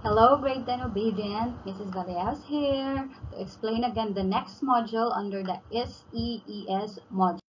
Hello, grade 10 obedient. Mrs. Valeas here to explain again the next module under the SEES module.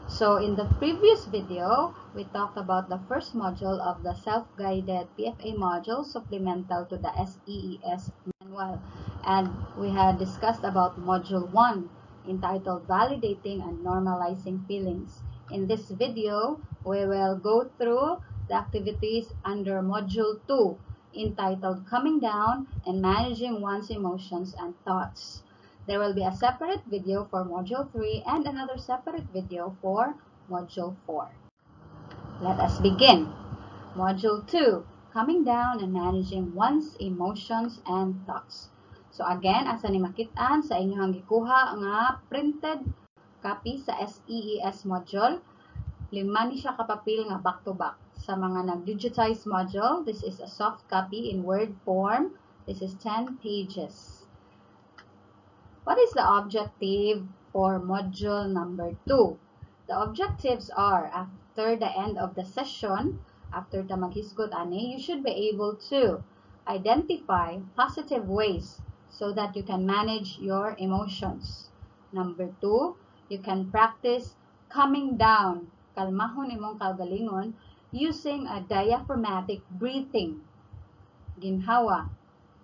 So in the previous video, we talked about the first module of the self-guided PFA module supplemental to the SEES manual. And we had discussed about module 1 entitled Validating and Normalizing Feelings. In this video, we will go through the activities under module 2 entitled Coming Down and Managing One's Emotions and Thoughts. There will be a separate video for Module 3 and another separate video for Module 4. Let us begin. Module 2, Coming Down and Managing One's Emotions and Thoughts. So again, asa ni makitaan sa inyong gikuha nga printed copy sa SEES module. 5 ni siya kapapil nga back-to-back. Sa mga nag-digitize module, this is a soft copy in Word form. This is 10 pages. What is the objective for module number 2? The objectives are, after the end of the session, after ta maghisgot ani, you should be able to identify positive ways so that you can manage your emotions. Number 2, you can practice coming down, kalmahon imong kaugalingon, using a diaphragmatic breathing, ginhawa,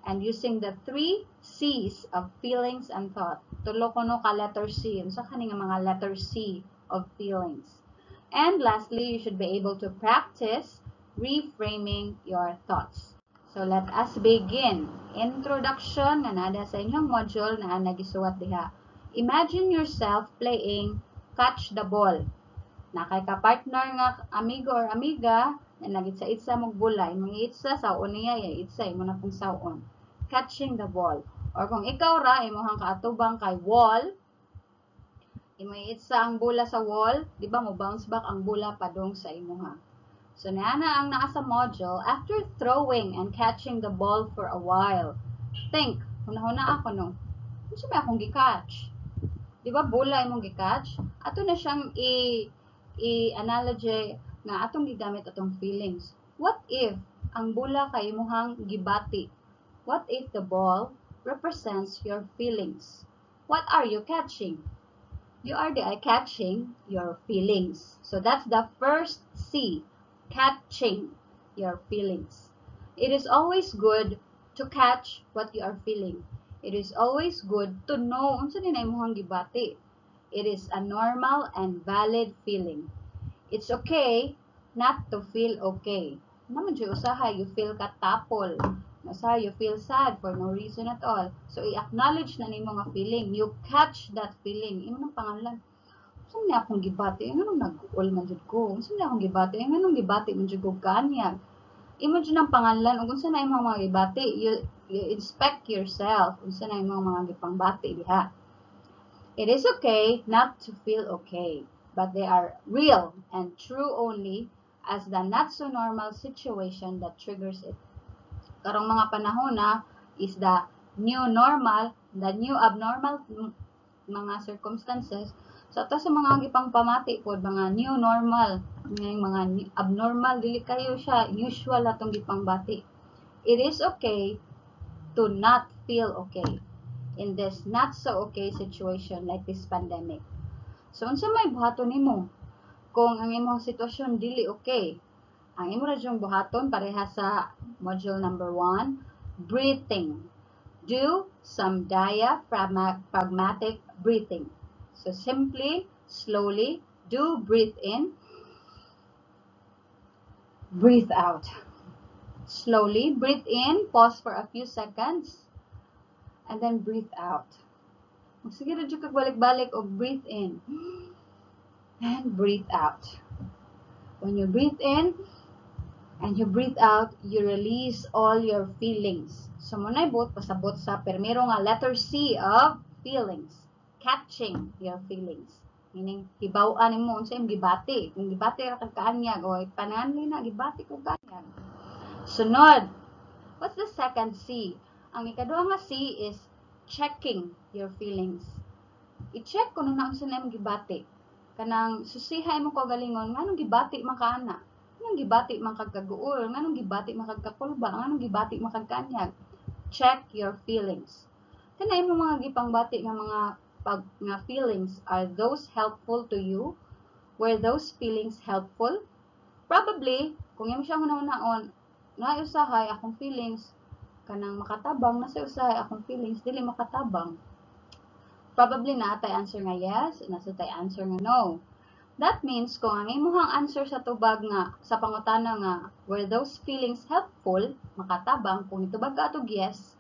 and using the 3 C's of feelings and thought. Tulo ko no ka letter C. Unsa kani nga mga letter C of feelings. And lastly, you should be able to practice reframing your thoughts. So let us begin. Introduction nga nada sa inyong module na nagisuwat diha. Imagine yourself playing catch the ball. Na kay ka-partner nga amigo or amiga na nagitsa-itsa mong bulay, mong itsa sa uniya, itsa imo na pong saon. Catching the ball. Or kung ikaw ra, imuhang kaatubang kay wall, imo itsa ang bola sa wall, di ba mo bounce back ang bola padong sa imuha. So naana ang naa sa module, after throwing and catching the ball for a while, think, hunahuna ako no, ano ba akong gi-catch? Di ba bola imong gi-catch? Ato na siyang i-analogy nga atong gigamit atong feelings. What if ang bola kay imuhang gibati? What if the ball represents your feelings? What are you catching? You are catching your feelings. So that's the first C, catching your feelings. It is always good to catch what you are feeling. It is always good to know unsa din imong gibati. It is a normal and valid feeling. It's okay not to feel okay. Naman jud usahay you feel katapol. Usahay you feel sad for no reason at all. So i-acknowledge na nimo nga feeling. You catch that feeling. Imo nang pangalan. Unsa man akong gibati? Nganong nag-ul man jud ko? Unsa man akong gibati? Nganong gibati man jud ko kanya? Imo jud nang pangalan ug unsa na imong mga gibati? You inspect yourself. Unsa na imong mga gipangbati diha. It is okay not to feel okay, but they are real and true only as the not so normal situation that triggers it. Karong mga panahon na is the new normal, the new abnormal mga circumstances. So ato sa mga gipangpamati pod mga new normal, mga abnormal dili kayo siya usual atong gipangbati. It is okay to not feel okay in this not so okay situation like this pandemic. So unsa may buhaton nimo kung ang imong sitwasyon dili okay? Ang imo ra jung buhaton pareha sa module number 1, breathing. Do some diaphragmatic breathing. So simply, slowly, do breathe in, breathe out. Slowly, breathe in, pause for a few seconds, and then breathe out. Sige ra jud kag balik-balik og breathe in and breathe out. When you breathe in and you breathe out, you release all your feelings. So munay buot pasabot sa primero nga letter C of feelings. Catching your feelings. Meaning hibaw-an nimo unsa imong gibati. Kung gibati ra kag kaanyag o pananli na gibati ko kaanyag. Sunod. What's the second C? Ang ikaduha nga C is checking your feelings. I-check kung ano unsa na imong gibati. kanang susihay mo kagalingon nganong gibati man ka ana, nganong gibati man kagkaguol, nganong gibati man kagkakulba, nganong gibati man kagkanyag. Check your feelings. Kanay mo mga gipangbati nga mga nga feelings, are those helpful to you? Were those feelings helpful? Probably, kung yung siya una-unaon, naiusahay akong feelings, kanang makatabang, nasa usahay akong feelings, dili makatabang. Probably na tay answer nga yes, nasa tay answer nga no. That means, kung ang imuhang answer sa tubag nga, sa pangutana nga, were those feelings helpful, makatabang, kung itubag ka atog yes,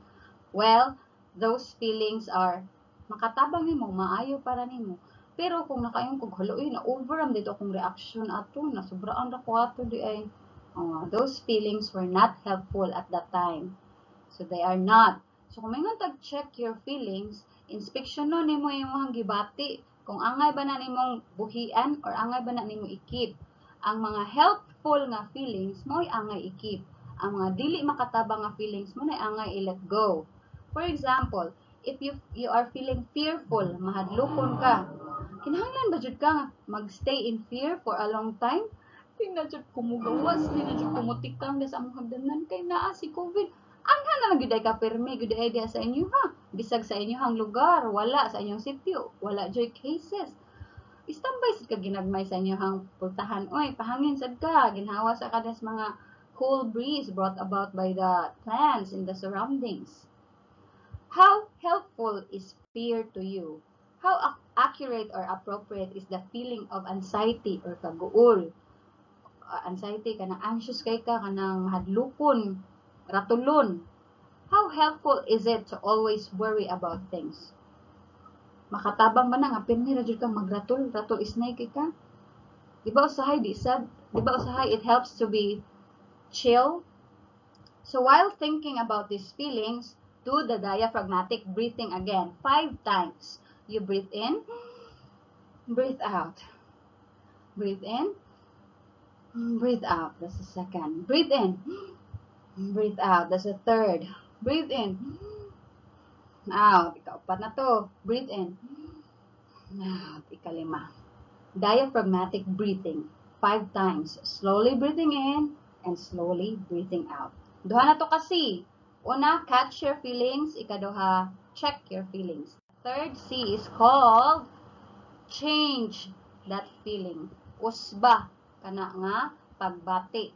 well, those feelings are makatabang nimo, maayo para nimo. Pero kung nakayong kog haloy na overam dito akong reaction ato, na sobraan ra ko ato di ay those feelings were not helpful at that time. So they are not. So kung may tag-check your feelings, inspection no nimo imong gibati kung angay ba na nimong buhian or angay ba na nimo ikip. Ang mga helpful nga feelings mo'y angay ikip. Ang mga dili makatabang nga feelings mo na angay i-let go. For example, if you are feeling fearful, mahadlokon ka, kinahanglan ba jud ka magstay in fear for a long time? Di na jud kumugawas, di na jud kumutikang sa among hagdanan kay naa si COVID. Anghan na lang gud ka permi gud idea sa inyo ha. Bisag sa inyong lugar, wala sa inyong sitio, wala joy cases. Istambay sad ka ginagmay sa inyong pultahan. Oy, pahangin sad ka, ginhawa sa kadas mga cool breeze brought about by the plants in the surroundings. How helpful is fear to you? How accurate or appropriate is the feeling of anxiety or kaguol? Anxiety, kanang anxious kay ka, kanang mahadlukon, ratulon. How helpful is it to always worry about things? Makatabang man nga pirmi ra jud kang magratul, ratul isnay kay ka. Di ba usahay it helps to be chill. So while thinking about these feelings, do the diaphragmatic breathing again 5 times. You breathe in, breathe out. Breathe in, breathe out. That's the second. Breathe in, breathe out. That's the third. Breathe in, out. Ika-4 na to. Breathe in, out. Ika-5. Diaphragmatic breathing 5 times. Slowly breathing in and slowly breathing out. Duha na to kasi. Una, catch your feelings. Ikaduha, check your feelings. Third C is called change that feeling. Usba kana nga pagbati.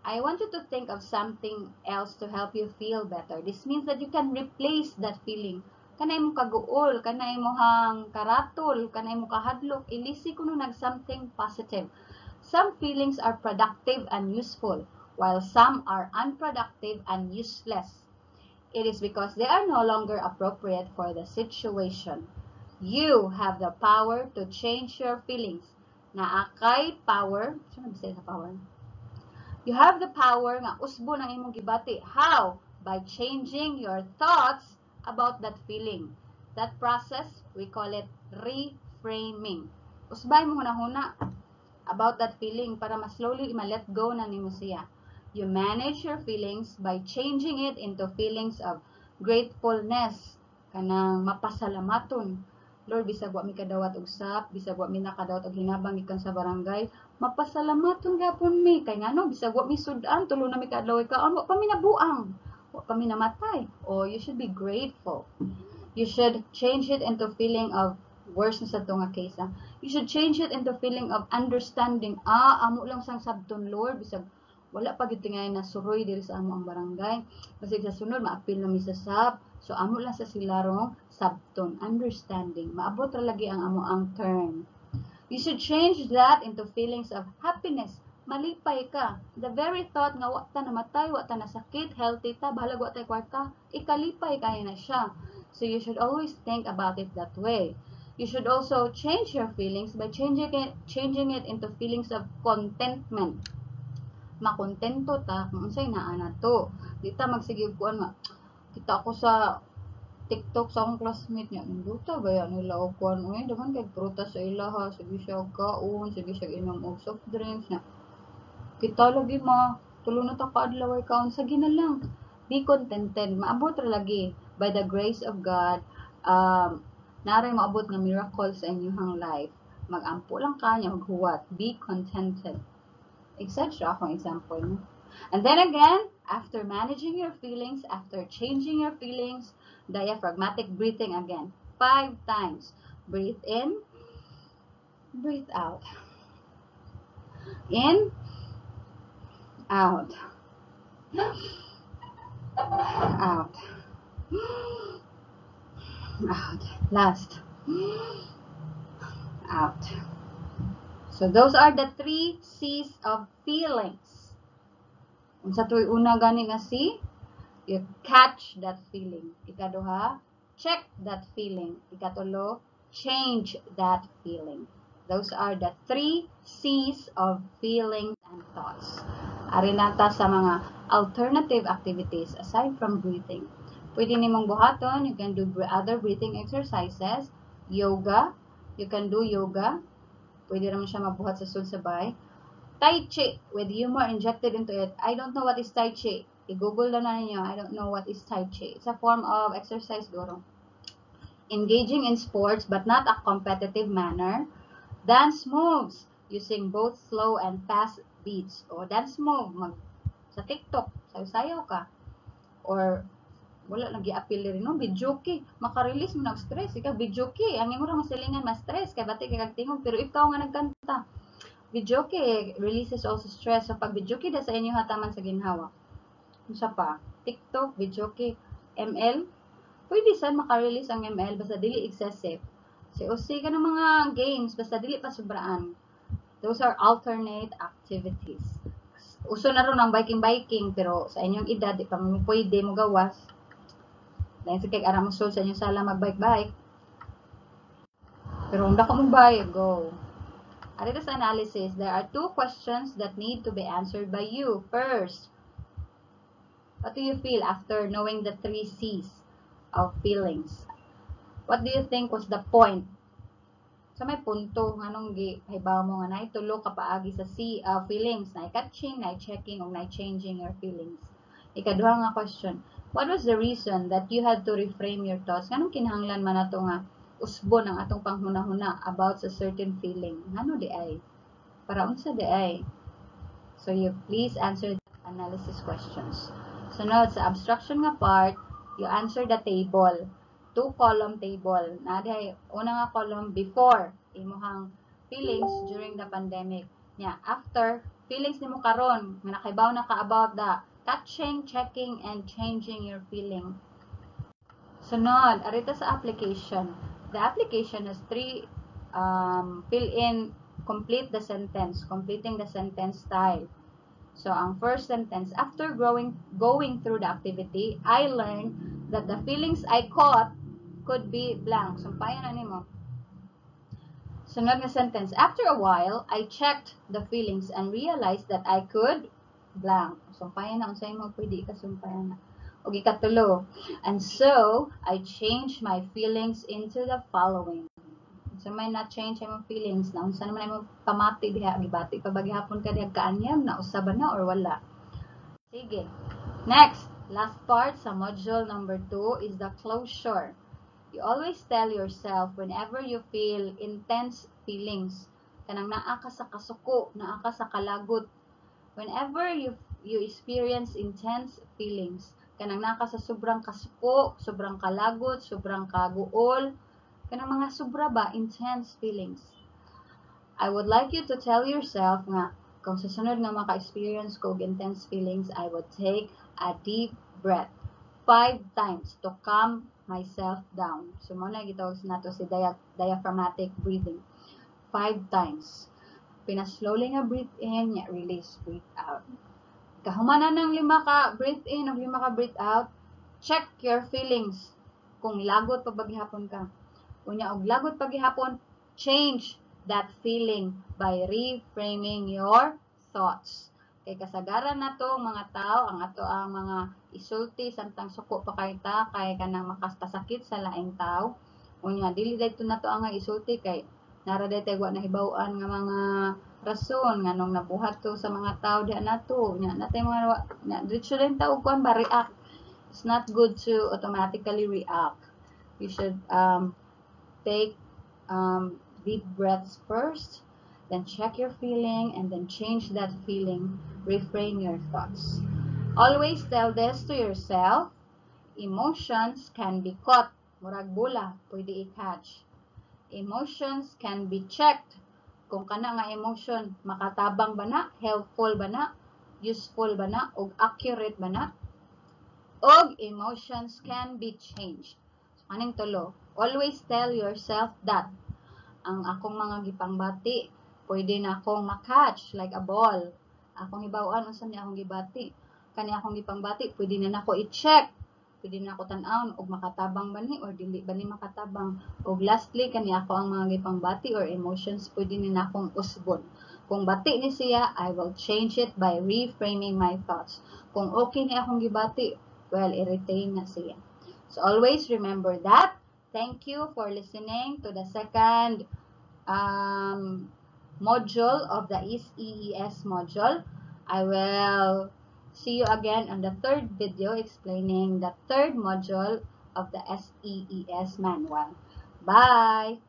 I want you to think of something else to help you feel better. This means that you can replace that feeling. Kanay mo kaguol, kanay mo hang karatol, kanay mo kahadlok, ilisi kuno nag something positive. Some feelings are productive and useful, while some are unproductive and useless. It is because they are no longer appropriate for the situation. You have the power to change your feelings. Naakay power. Sino ba sa power? You have the power nga usbo ng imong gibati. How? By changing your thoughts about that feeling. That process, we call it reframing. Usbay mo hunahuna about that feeling para mas slowly ma-let go na nimo siya. You manage your feelings by changing it into feelings of gratefulness. Kanang mapasalamaton. Lord, bisag wa mi kadawat og sap, bisag wa mi nakadawat og hinabang gikan sa barangay, mapasalamaton gyapon mi kay ngano bisag wa mi sudan tulo na mi kadlaway kaon, wa pa mi nabuang, wa pa mi namatay. Oh, you should be grateful. You should change it into feeling of worse na sa to nga case. You should change it into feeling of understanding. Amo lang sang sabton Lord, bisag wala pa gid ngay na suroy diri sa amo ang barangay. Kasi sa sunod maapil na mi sa sab. So amo lang sa silarong sabton, understanding. Maabot ra lagi ang amo ang turn. You should change that into feelings of happiness. Malipay ka. The very thought nga wa ta namatay, wa ta nasakit, healthy ta, bahalag wa tay kwarta, ikalipay kaya na siya. So you should always think about it that way. You should also change your feelings by changing it into feelings of contentment. Makontento ta kung unsay naa na to. Di ta magsigig kuan nga kita ako sa TikTok sa akong classmate niya, induta ba yan nila o kuan uy, daman kay prutas sa ilaha, sige siya kaon, sige siya inom og soft drinks na. Kita lagi tulo na ta kaadlaw kaon sa ginalang. Be contented, maabot ra lagi by the grace of God. Naray maabot nga miracle sa inyong life. Mag-ampo lang ka, nya maghuwat. Be contented. Etc. akong example. No? And then again, after managing your feelings, after changing your feelings, diaphragmatic breathing again. 5 times. Breathe in, breathe out. In, out. Out. Out. Last. Out. So those are the 3 C's of feelings. Kung sa tuwing una gani nga C, you catch that feeling. Ikaduha, check that feeling. Ikatulo, change that feeling. Those are the 3 C's of feelings and thoughts. Ari nata sa mga alternative activities aside from breathing. Pwede nimong buhaton, you can do other breathing exercises, yoga, you can do yoga. Pwede naman siya mabuhat sa sulsabay. Tai Chi, with humor injected into it. I don't know what is Tai Chi. I-google na ninyo. I don't know what is Tai Chi. It's a form of exercise, guro. Engaging in sports, but not a competitive manner. Dance moves, using both slow and fast beats. O dance move, sa TikTok, sayo-sayo ka. Or, wala, nag-i-appeal rin, no? Videoke, makarelease mo ng-stress. Ikaw, videoke, ang imo ra masilingan, ma-stress, kaya bati kay kagtingog, pero ikaw nga nagkanta. Videoke releases also stress. So, pag videoke da sa inyo hataman sa ginhawa. Isa pa, TikTok, videoke, ML, pwede saan makarelease ang ML basta dili excessive. COC ka ng mga games basta dili pa sobraan. Those are alternate activities. Uso na ron ang biking pero sa inyong edad, di pa mo pwede mo gawas. Dahil sa kay aram mo sa inyong sala mag-bike. Pero kung dako mo bike, go. Arito sa analysis, there are 2 questions that need to be answered by you. First, what do you feel after knowing the 3 C's of feelings? What do you think was the point? So may punto, anong hibaw mo nga na itulo ka paagi sa C feelings, na catching, na checking, o na changing your feelings. Ikaduha nga question, what was the reason that you had to reframe your thoughts? Anong kinahanglan man nato nga usbon ang atong panghuna-huna about sa certain feeling? Ano di ay? Para unsa di ay? So you please answer the analysis questions. Sunod sa abstraction nga part, you answer the table. 2-column table. Naday una nga column before imuhang feelings during the pandemic. Nya after feelings nimo karon nga nakahibaw na ka about the catching, checking, and changing your feeling. Sunod, arito sa application. The application has 3 fill in, complete the sentence, completing the sentence style. So, ang first sentence, after going through the activity, I learned that the feelings I caught could be blank. Sumpayan na nimo. Sunod na sentence, after a while, I checked the feelings and realized that I could blank. Sumpayan na, unsay mo pwede ka sumpayan na. O ikatulo, and so, I changed my feelings into the following. So, may na-change ay mong feelings na unsa naman ay mong pamati diha, gibati pa baghapon ka diha kaanyam, na usaba na or wala. Sige. Next, last part sa module number 2 is the closure. You always tell yourself whenever you feel intense feelings, kanang naa ka sa kasuko, naa ka sa kalagot. Whenever you experience intense feelings, kanang naa ka sa sobrang kasuko, sobrang kalagot, sobrang kaguol, kanang mga sobra ba, intense feelings. I would like you to tell yourself nga, kung sa sunod nga maka-experience ko intense feelings, I would take a deep breath 5 times to calm myself down. So, muna gitawag nato si diaphragmatic breathing. 5 times. Pina-slowly nga breathe in, nga release, breathe out. Kahumanan ng 5 ka breathe in o 5 ka breathe out, check your feelings. Kung lagot pa baghapon ka. Unya og lagot paghapon, change that feeling by reframing your thoughts. Kay kasagaran nato mga tao, ang ato ang mga isulti samtang suko pa kay ta, kay kanang makasakit sa laing tao. Unya dili dayto nato ang isulti kay nara daytay wa nahibaw-an nga mga rason nganong nabuhat to sa mga tao diha nato. Nya natay mga diretso din ta og kuan ba react. It's not good to automatically react. You should take deep breaths first, then check your feeling, and then change that feeling. Reframe your thoughts. Always tell this to yourself. Emotions can be caught. Murag bula, pwede i-catch. Emotions can be checked. Kung kana nga emotion, makatabang ba na, helpful ba na, useful ba na, o accurate ba na. Og emotions can be changed. So, kaning tulo, always tell yourself that ang akong mga gipangbati, pwede na akong makatch like a ball. Akong hibawan, unsa ni akong gibati. Kani akong gipangbati, pwede na nako i-check. Pwede na ako tan-awon og makatabang ba ni or dili ba ni makatabang. Og lastly, kani ako ang mga gipangbati or emotions, pwede ni na akong usbon. Kung bati ni siya, I will change it by reframing my thoughts. Kung okay ni akong gibati, well, i-retain na siya. So always remember that. Thank you for listening to the second module of the SEES module. I will see you again on the third video explaining the third module of the SEES manual. Bye!